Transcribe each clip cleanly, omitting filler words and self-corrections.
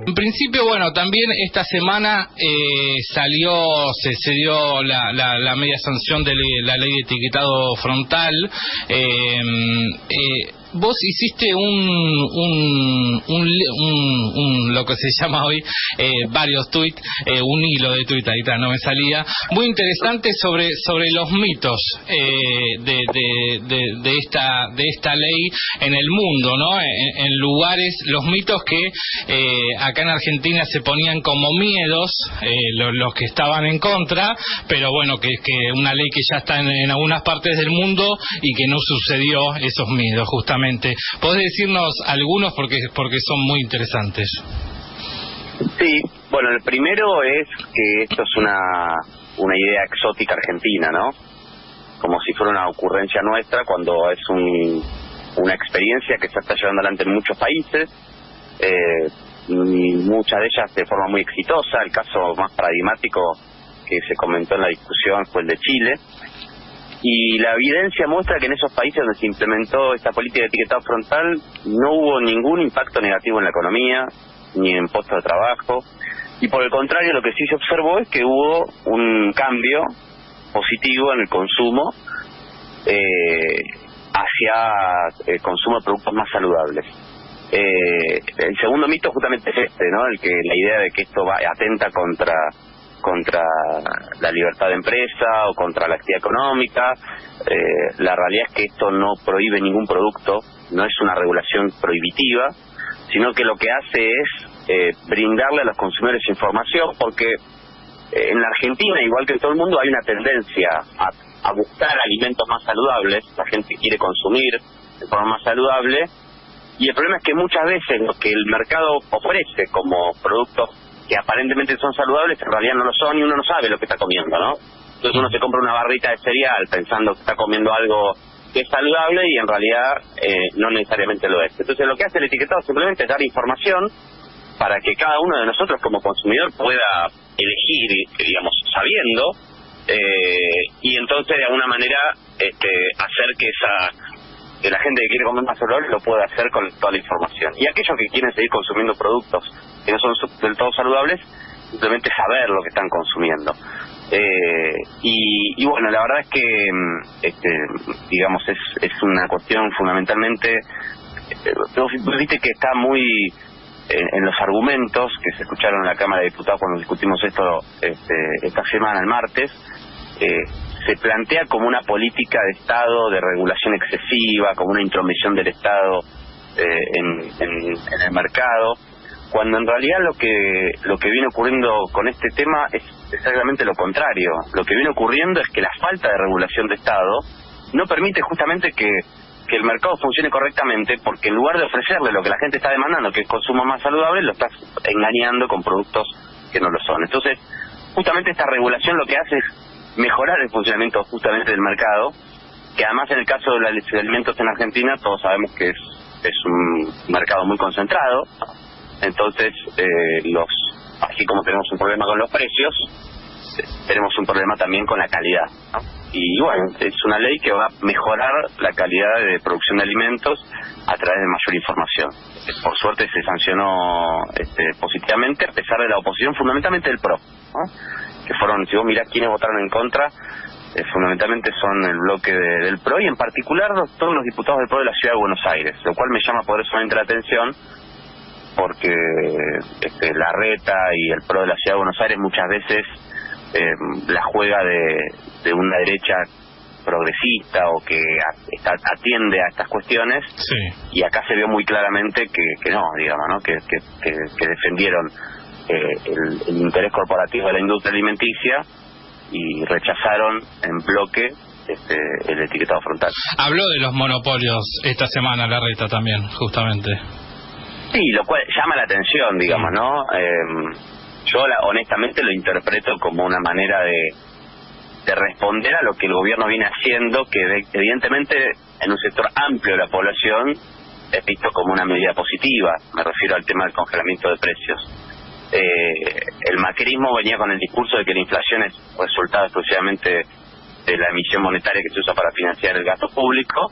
En principio, bueno, también esta semana se dio la media sanción de la ley de etiquetado frontal. Vos hiciste lo que se llama hoy varios tuits, un hilo de tuit, ahí está, no me salía, muy interesante sobre los mitos de esta ley en el mundo, ¿no? En lugares, los mitos que acá en Argentina se ponían como miedos, los que estaban en contra, pero bueno, que una ley que ya está en algunas partes del mundo y que no sucedió esos miedos, justamente. ¿Podés decirnos algunos porque son muy interesantes? Sí, bueno, el primero es que esto es una idea exótica argentina, ¿no? Como si fuera una ocurrencia nuestra, cuando es una experiencia que se está llevando adelante en muchos países, y muchas de ellas de forma muy exitosa. El caso más paradigmático que se comentó en la discusión fue el de Chile. Y la evidencia muestra que en esos países donde se implementó esta política de etiquetado frontal no hubo ningún impacto negativo en la economía, ni en puestos de trabajo. Y por el contrario, lo que sí se observó es que hubo un cambio positivo en el consumo hacia el consumo de productos más saludables. El segundo mito justamente es ¿no? La idea de que esto atenta contra la libertad de empresa o contra la actividad económica. La realidad es que esto no prohíbe ningún producto, no es una regulación prohibitiva, sino que lo que hace es brindarle a los consumidores información, porque en la Argentina, igual que en todo el mundo, hay una tendencia a buscar alimentos más saludables. La gente quiere consumir de forma más saludable, y el problema es que muchas veces lo que el mercado ofrece como productos que aparentemente son saludables, en realidad no lo son, y uno no sabe lo que está comiendo, ¿no? Entonces uno se compra una barrita de cereal pensando que está comiendo algo que es saludable y en realidad no necesariamente lo es. Entonces lo que hace el etiquetado simplemente es dar información para que cada uno de nosotros como consumidor pueda elegir, digamos, sabiendo, y entonces de alguna manera hacer que la gente que quiere comer más saludable lo pueda hacer con toda la información. Y aquellos que quieren seguir consumiendo productos que no son del todo saludables, simplemente saber lo que están consumiendo. Y bueno, la verdad es que digamos es una cuestión fundamentalmente, vos viste que está muy en los argumentos que se escucharon en la Cámara de Diputados cuando discutimos esto esta semana, el martes. Se plantea como una política de Estado de regulación excesiva, como una intromisión del Estado en el mercado, cuando en realidad lo que viene ocurriendo con este tema es exactamente lo contrario. Lo que viene ocurriendo es que la falta de regulación de Estado no permite justamente que el mercado funcione correctamente, porque en lugar de ofrecerle lo que la gente está demandando, que es consumo más saludable, lo estás engañando con productos que no lo son. Entonces, justamente esta regulación lo que hace es mejorar el funcionamiento justamente del mercado, que además en el caso de los alimentos en Argentina todos sabemos que es un mercado muy concentrado. Entonces así como tenemos un problema con los precios, tenemos un problema también con la calidad, ¿no? Y bueno, es una ley que va a mejorar la calidad de producción de alimentos a través de mayor información. Por suerte se sancionó positivamente, a pesar de la oposición, fundamentalmente del PRO, ¿no? Que fueron, si vos mirás quiénes votaron en contra, fundamentalmente son el bloque del PRO, y en particular todos los diputados del PRO de la Ciudad de Buenos Aires, lo cual me llama poderosamente la atención, porque Larreta y el PRO de la Ciudad de Buenos Aires muchas veces la juega de una derecha progresista o que atiende a estas cuestiones. Sí. Y acá se vio muy claramente que no, digamos, ¿no? Que defendieron el interés corporativo de la industria alimenticia y rechazaron en bloque el etiquetado frontal. Habló de los monopolios esta semana Larreta también, justamente. Sí, lo cual llama la atención, digamos, ¿no? Yo honestamente lo interpreto como una manera de responder a lo que el gobierno viene haciendo, que evidentemente en un sector amplio de la población es visto como una medida positiva. Me refiero al tema del congelamiento de precios. El macrismo venía con el discurso de que la inflación es resultado exclusivamente de la emisión monetaria que se usa para financiar el gasto público,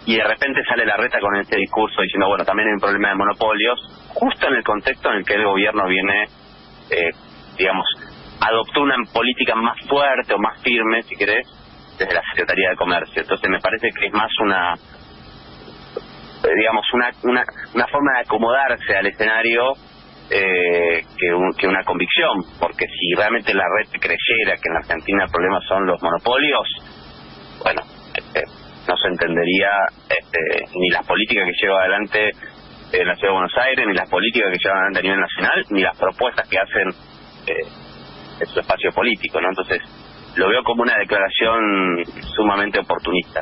y de repente sale Larreta con este discurso diciendo, bueno, también hay un problema de monopolios, justo en el contexto en el que el gobierno viene, digamos, adoptó una política más fuerte o más firme, si querés, desde la Secretaría de Comercio. Entonces me parece que es más una forma de acomodarse al escenario que una convicción, porque si realmente la red creyera que en la Argentina el problema son los monopolios, bueno, no se entendería ni las políticas que lleva adelante en la Ciudad de Buenos Aires, ni las políticas que llevan adelante a nivel nacional, ni las propuestas que hacen en su espacio político, ¿no? Entonces lo veo como una declaración sumamente oportunista.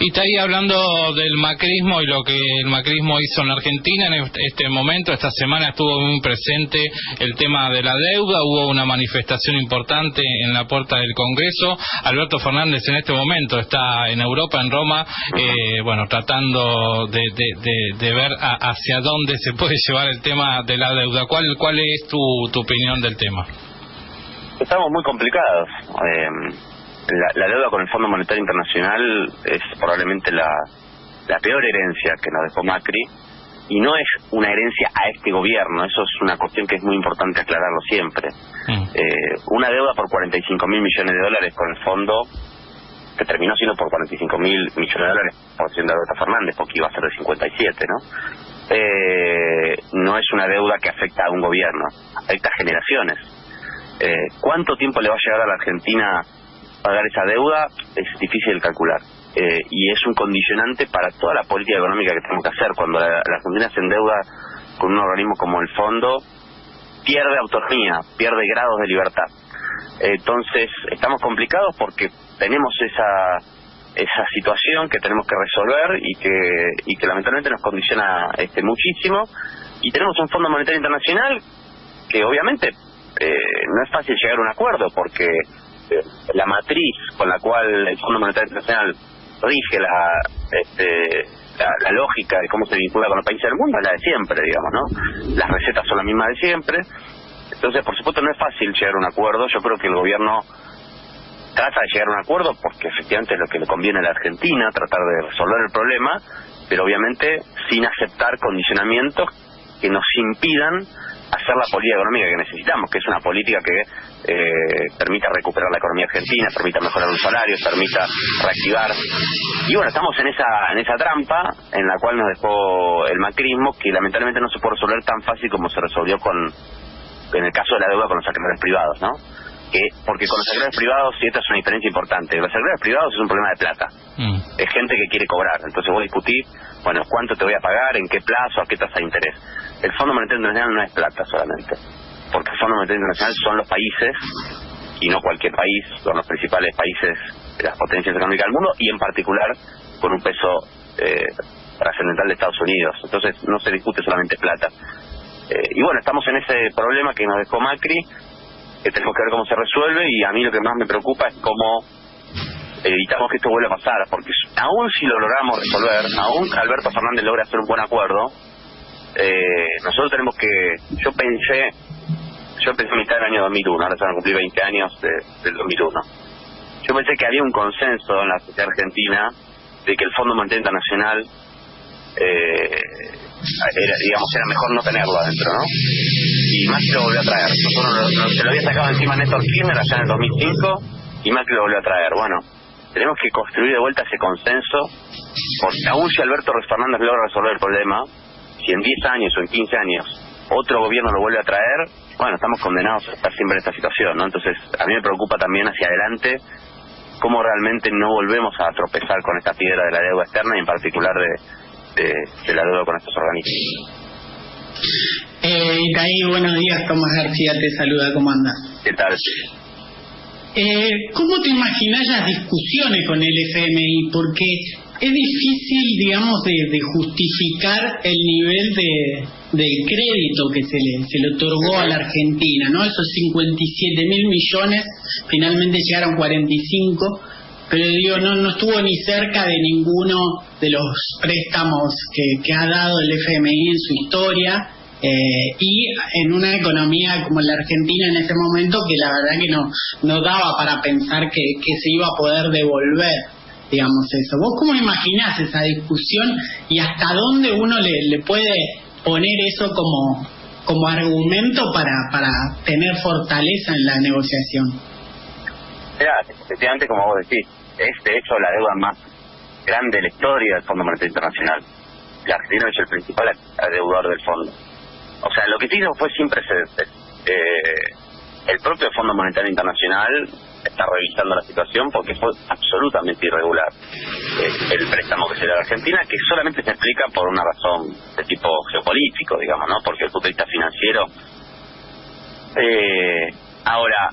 Y está ahí hablando del macrismo y lo que el macrismo hizo en la Argentina en este momento. Esta semana estuvo muy presente el tema de la deuda, hubo una manifestación importante en la puerta del Congreso. Alberto Fernández en este momento está en Europa, en Roma, tratando de ver hacia dónde se puede llevar el tema de la deuda. ¿Cuál es tu opinión del tema? Estamos muy complicados. La deuda con el Fondo Monetario Internacional es probablemente la peor herencia que nos dejó Macri, y no es una herencia a este gobierno. Eso es una cuestión que es muy importante aclararlo siempre. Una deuda por 45.000 millones de dólares con el fondo, que terminó siendo por 45.000 millones de dólares por siendo Alberto Fernández, porque iba a ser de 57, no es una deuda que afecta a un gobierno, afecta a generaciones. ¿Cuánto tiempo le va a llegar a la Argentina pagar esa deuda? Es difícil de calcular, y es un condicionante para toda la política económica que tenemos que hacer. Cuando la Argentina se endeuda con un organismo como el fondo, pierde autonomía, pierde grados de libertad. Entonces estamos complicados porque tenemos esa situación que tenemos que resolver y que lamentablemente nos condiciona muchísimo, y tenemos un Fondo Monetario Internacional que obviamente no es fácil llegar a un acuerdo, porque la matriz con la cual el Fondo Monetario Internacional rige la lógica de cómo se vincula con los países del mundo es la de siempre, digamos, ¿no? Las recetas son las mismas de siempre. Entonces, por supuesto, no es fácil llegar a un acuerdo. Yo creo que el gobierno trata de llegar a un acuerdo porque efectivamente es lo que le conviene a la Argentina, tratar de resolver el problema, pero obviamente sin aceptar condicionamientos que nos impidan hacer la política económica que necesitamos, que es una política que permita recuperar la economía argentina, permita mejorar los salarios, permita reactivar. Y bueno, estamos en esa trampa en la cual nos dejó el macrismo, que lamentablemente no se puede resolver tan fácil como se resolvió en el caso de la deuda con los acreedores privados, ¿no? Porque con los acreedores privados, y esta es una diferencia importante, los acreedores privados es un problema de plata. Es gente que quiere cobrar. Entonces vos discutís, bueno, ¿cuánto te voy a pagar? ¿En qué plazo? ¿A qué tasa de interés? El Fondo Monetario Internacional no es plata solamente, porque el Fondo Monetario Internacional son los países, y no cualquier país, son los principales países de las potencias económicas del mundo, y en particular con un peso trascendental de Estados Unidos. Entonces no se discute solamente plata. Y bueno, estamos en ese problema que nos dejó Macri, que tenemos que ver cómo se resuelve, y a mí lo que más me preocupa es cómo evitamos que esto vuelva a pasar, porque aún si lo logramos resolver, aún Alberto Fernández logra hacer un buen acuerdo, nosotros tenemos que... Yo pensé a mitad del año 2001, ahora se van a cumplir 20 años del 2001. Yo pensé que había un consenso en la sociedad argentina de que el Fondo Monetario Internacional era mejor no tenerlo adentro, ¿no? Y Macri lo volvió a traer. Nosotros se lo había sacado encima Néstor Kirchner allá en el 2005, y Macri lo volvió a traer. Bueno, tenemos que construir de vuelta ese consenso, porque aún si Alberto Fernández logra resolver el problema, si en 10 años o en 15 años otro gobierno lo vuelve a traer, bueno, estamos condenados a estar siempre en esta situación, ¿no? Entonces, a mí me preocupa también hacia adelante cómo realmente no volvemos a tropezar con esta piedra de la deuda externa, y en particular de la deuda con estos organismos. Itaí, buenos días, Tomás García te saluda, ¿cómo andas? ¿Qué tal? ¿Cómo te imaginas las discusiones con el FMI? Porque es difícil, digamos, de justificar el nivel del crédito que se le otorgó a la Argentina, ¿no? Esos 57.000 millones, finalmente llegaron 45, pero digo, no estuvo ni cerca de ninguno de los préstamos que ha dado el FMI en su historia, y en una economía como la Argentina en ese momento, que la verdad que no daba para pensar que se iba a poder devolver. digamos, eso. ¿Vos cómo imaginás esa discusión y hasta dónde uno le puede poner eso como argumento para tener fortaleza en la negociación? Mira, efectivamente, como vos decís, es de hecho la deuda más grande de la historia del Fondo Monetario Internacional. La Argentina es el principal deudor del fondo. O sea, lo que se hizo fue sin precedentes. El propio Fondo Monetario Internacional está revisando la situación porque fue absolutamente irregular el préstamo que se le da a la Argentina, que solamente se explica por una razón de tipo geopolítico, digamos, ¿no? Porque desde el punto de vista financiero. Ahora,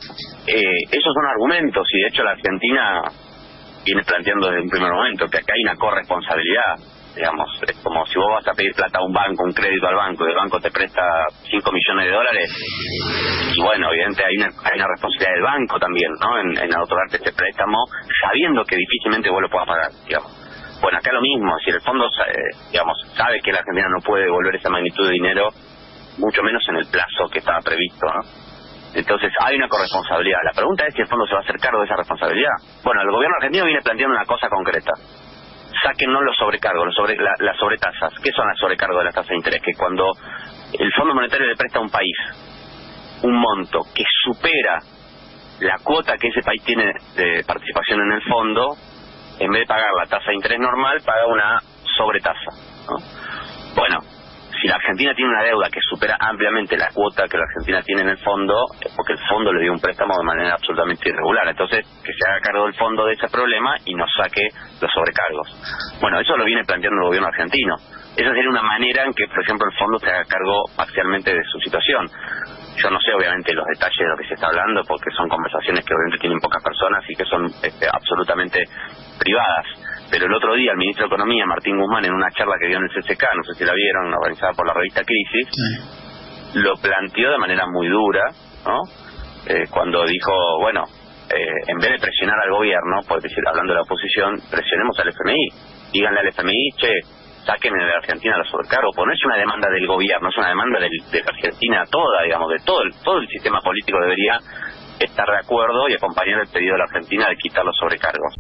esos son argumentos, y de hecho la Argentina viene planteando desde un primer momento que acá hay una corresponsabilidad. Digamos, es como si vos vas a pedir plata a un banco, un crédito al banco, y el banco te presta $5 millones, y bueno, evidentemente hay una responsabilidad del banco también, ¿no? En otorgarte ese préstamo, sabiendo que difícilmente vos lo puedas pagar, digamos. Bueno, acá lo mismo, si el fondo, digamos, sabe que la Argentina no puede devolver esa magnitud de dinero, mucho menos en el plazo que estaba previsto, ¿no? Entonces hay una corresponsabilidad. La pregunta es si el fondo se va a hacer cargo de esa responsabilidad. Bueno, el gobierno argentino viene planteando una cosa concreta: sáquennos los sobrecargos, las sobretasas. ¿Qué son las sobrecargos de las tasas de interés? Que cuando el Fondo Monetario le presta a un país un monto que supera la cuota que ese país tiene de participación en el fondo, en vez de pagar la tasa de interés normal, paga una sobretasa, ¿no? Bueno, si la Argentina tiene una deuda que supera ampliamente la cuota que la Argentina tiene en el fondo, es porque el fondo le dio un préstamo de manera absolutamente irregular. Entonces, que se haga cargo del fondo de ese problema y nos saque los sobrecargos. Bueno, eso lo viene planteando el gobierno argentino. Esa sería una manera en que, por ejemplo, el fondo se haga cargo parcialmente de su situación. Yo no sé, obviamente, los detalles de lo que se está hablando, porque son conversaciones que obviamente tienen pocas personas y que son absolutamente privadas. Pero el otro día el ministro de Economía, Martín Guzmán, en una charla que dio en el CCK, no sé si la vieron, organizada por la revista Crisis, lo planteó de manera muy dura, ¿no? Cuando dijo, bueno, en vez de presionar al gobierno, por decir, hablando de la oposición, presionemos al FMI. Díganle al FMI, che, saquen de la Argentina los sobrecargos, pues no es una demanda del gobierno, es una demanda de la Argentina toda, digamos, de todo el sistema político debería estar de acuerdo y acompañar el pedido de la Argentina de quitar los sobrecargos.